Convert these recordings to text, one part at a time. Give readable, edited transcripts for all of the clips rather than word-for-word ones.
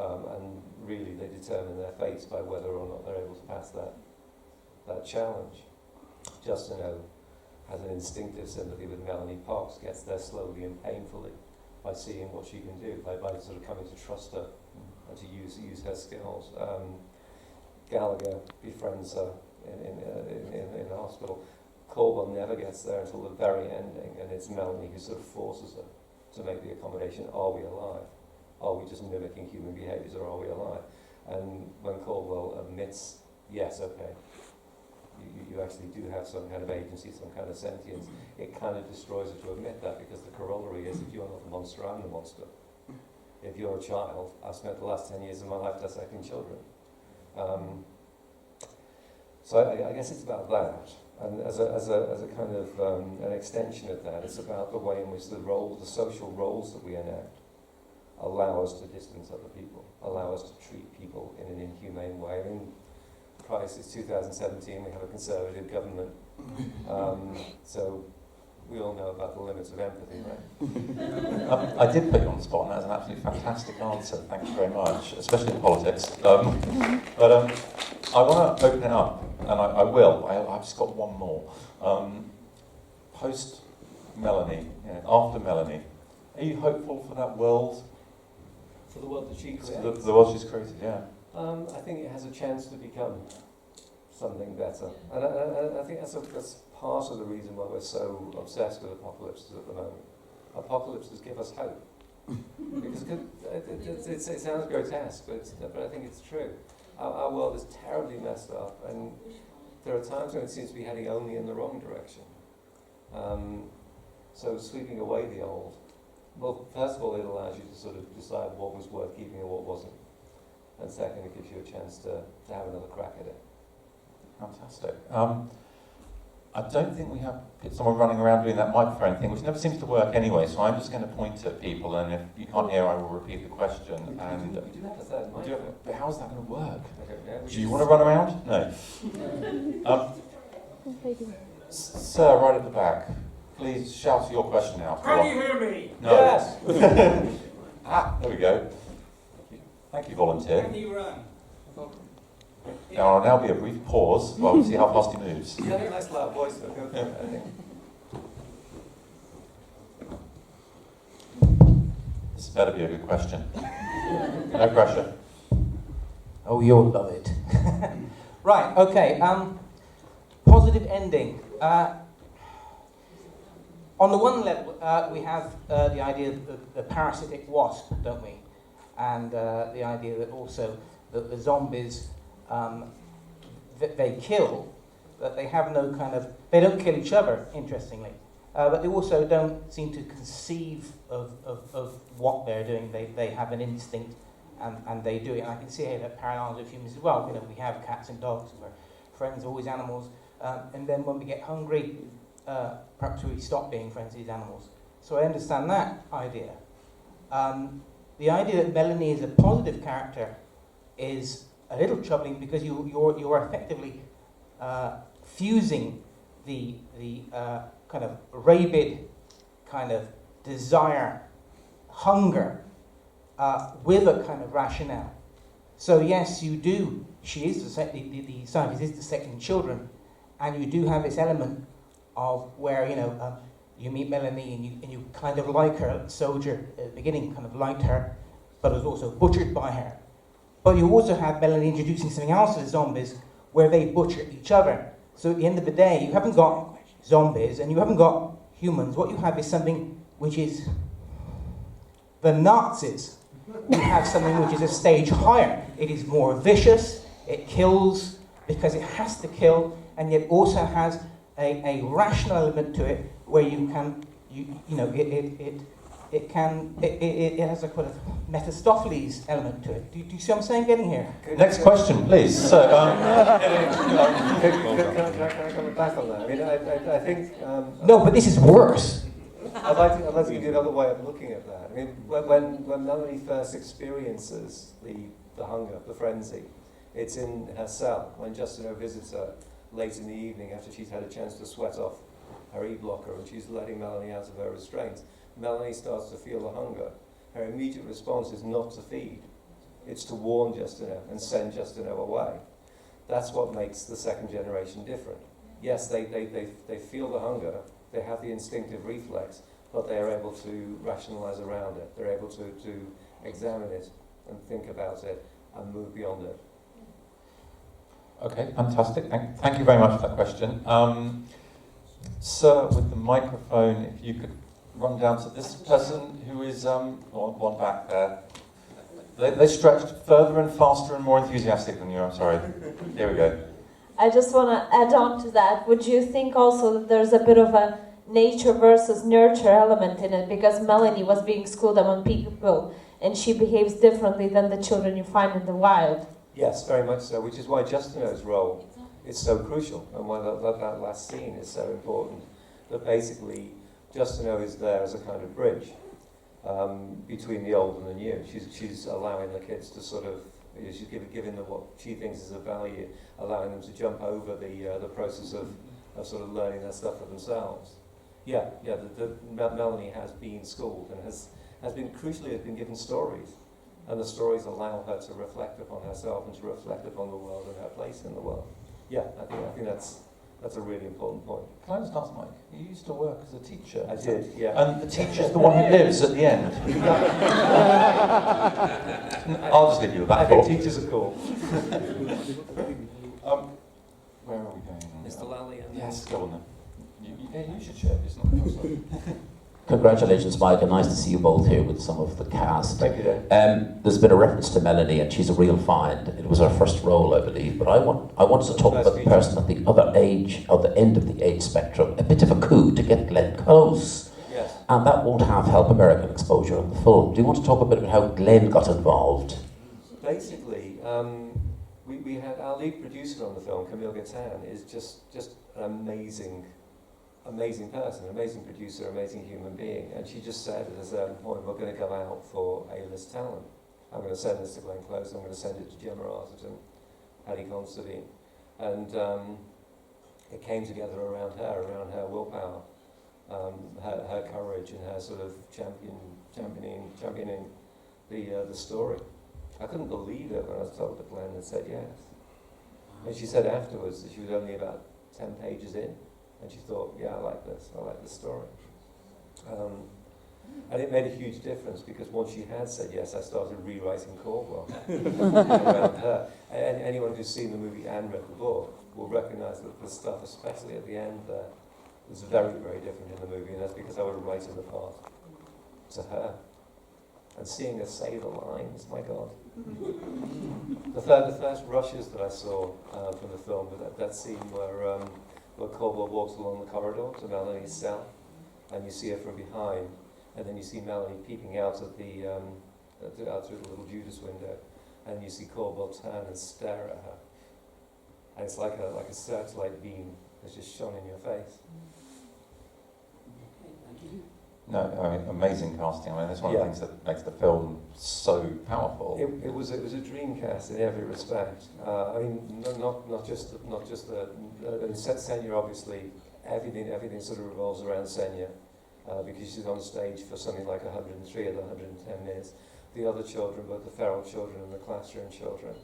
and really they determine their fates by whether or not they're able to pass that challenge. Justin has an instinctive sympathy with Melanie Fox, gets there slowly and painfully by seeing what she can do, by sort of coming to trust her and to use her skills. Gallagher befriends her in the hospital. Caldwell never gets there until the very ending, and it's Melanie who sort of forces her to make the accommodation. Are we alive? Are we just mimicking human behaviours, or are we alive? And when Caldwell admits, yes, okay, you actually do have some kind of agency, some kind of sentience, it kind of destroys it to admit that, because the corollary is, if you're not the monster, I'm the monster. If you're a child, I've spent the last 10 years of my life dissecting children. So I guess it's about that. And as a kind of an extension of that, it's about the way in which the social roles that we enact allow us to distance other people, allow us to treat people in an inhumane way. I mean, Christ, it's 2017, we have a conservative government, so we all know about the limits of empathy, right? I did put you on the spot, and that's an absolutely fantastic answer. Thank you very much, especially in politics. But I want to open it up, and I will. I've just got one more. Post Melanie, after Melanie, are you hopeful for that world? For the world that she created? The world she's created, yeah. I think it has a chance to become something better. And I think that's part of the reason why we're so obsessed with apocalypses at the moment. Apocalypses give us hope. Because it sounds grotesque, but I think it's true. Our world is terribly messed up, and there are times when it seems to be heading only in the wrong direction. So sweeping away the old, well, first of all, it allows you to sort of decide what was worth keeping and what wasn't. And second, it gives you a chance to have another crack at it. Fantastic. I don't think we have someone running around doing that microphone thing, which never seems to work anyway, so I'm just going to point at people, and if you can't hear, I will repeat the question. We do have a third microphone. But how's that going to work? Okay, Do you want to run around? No. Sir, right at the back, please shout your question out. Can you hear me? No. Yes! There we go. Thank you, volunteer. Can you run? Now, I'll now be a brief pause while we see how fast he moves. You have a nice loud voice, though. Go for it, I think. This better be a good question. No pressure. Oh, you'll love it. Right, okay. Positive ending. On the one level, we have the idea of the parasitic wasp, don't we? And the idea that also that the zombies that they kill, that they have no kind of, they don't kill each other, interestingly, but they also don't seem to conceive of what they're doing. They have an instinct, and they do it. And I can see here that parallels with humans as well. You know, we have cats and dogs, we're friends of all these animals, and then when we get hungry, perhaps we stop being friends with these animals. So I understand that idea. The idea that Melanie is a positive character is a little troubling, because you're effectively fusing the kind of rabid kind of desire, hunger, with a kind of rationale. So yes, you do. She is the scientist is dissecting children, and you do have this element of where you meet Melanie and you kind of like her. Soldier at the beginning kind of liked her, but was also butchered by her. But you also have Melanie introducing something else to the zombies, where they butcher each other. So at the end of the day, you haven't got zombies and you haven't got humans. What you have is something which is the Nazis. You have something which is a stage higher. It is more vicious, it kills because it has to kill, and yet also has a rational element to it, where you can, it has a kind of Mephistopheles element to it. Do you see what I'm saying? Getting here. Next question, please. So, Can I come back on that? I mean, I think... no, but this is worse. I'd like to give you another way of looking at that. I mean, when Melanie first experiences the hunger, the frenzy, it's in her cell, when Justino visits her late in the evening after she's had a chance to sweat off her E-blocker, and she's letting Melanie out of her restraints. Melanie starts to feel the hunger. Her immediate response is not to feed. It's to warn Justino and send Justino away. That's what makes the second generation different. Yes, they feel the hunger, they have the instinctive reflex, but they are able to rationalize around it. They're able to examine it and think about it and move beyond it. Okay, fantastic. Thank you very much for that question. Sir, with the microphone, if you could run down to this person who is one back there. They stretched further and faster and more enthusiastic than you. I'm sorry. Here we go. I just want to add on to that. Would you think also that there's a bit of a nature versus nurture element in it? Because Melanie was being schooled among people and she behaves differently than the children you find in the wild. Yes, very much so, which is why Justino's role is so crucial and why that last scene is so important. That basically Justino is there as a kind of bridge between the old and the new. She's allowing the kids to sort of, she's giving them what she thinks is of value, allowing them to jump over the process of sort of learning their stuff for themselves. Melanie has been schooled and has been given stories, and the stories allow her to reflect upon herself and to reflect upon the world and her place in the world. Yeah, I think that's a really important point. Can I just ask, Mike, you used to work as a teacher? I did, yeah. And the teacher's the one who lives at the end? I'll just leave you with that. I think teachers are cool. Where are we going? Mr. Lally. Yes, go on then. You should share this, not yours. Congratulations, Mike, and nice to see you both here with some of the cast. Thank you, Dave. There's been a reference to Melanie, and she's a real find. It was her first role, I believe. But I wanted to talk about the person at the other end of the age spectrum. A bit of a coup to get Glenn Close. Yes. And that won't have help American exposure on the film. Do you want to talk a bit about how Glenn got involved? Basically, we had our lead producer on the film, Camille Gatan, is just an amazing person, amazing producer, amazing human being. And she just said at a certain point, we're going to go out for A-list talent. I'm going to send this to Glenn Close, I'm going to send it to Gemma Arterton, Paddy Considine. And it came together around her willpower, her courage and her sort of championing the story. I couldn't believe it when I was told that Glenn had said yes. And she said afterwards that she was only about 10 pages in, and she thought, yeah, I like this story. And it made a huge difference, because once she had said yes, I started rewriting Caldwell around her. And anyone who's seen the movie and read the book will recognise that the stuff, especially at the end there, was very, very different in the movie, and that's because I was writing the part to her. And seeing her say the lines, my God. The first rushes that I saw from the film, that scene where Caldwell walks along the corridor to Melanie's cell, and you see her from behind, and then you see Melanie peeping out at out through the little Judas window, and you see Caldwell turn and stare at her, and it's like a searchlight beam that's just shone in your face. No, I mean, amazing casting. I mean, that's one of the things that makes the film so powerful. It was a dream cast in every respect. I mean, not just the Senya, obviously. Everything sort of revolves around Senya, because she's on stage for something like 103 of the 110 minutes. The other children, both the feral children and the classroom children,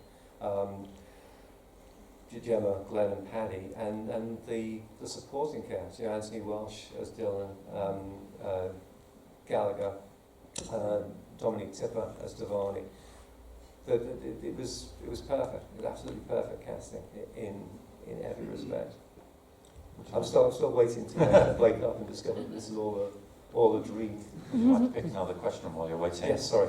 Gemma, Glenn, and Paddy, and the supporting cast. You know, Anthony Welsh as Dylan, Gallagher, Dominic Tipper as Devani. It was perfect. It was absolutely perfect casting in every respect. I'm still waiting to wake up and discover that this is all a dream. Would you like to pick another question while you're waiting? Yes, sorry.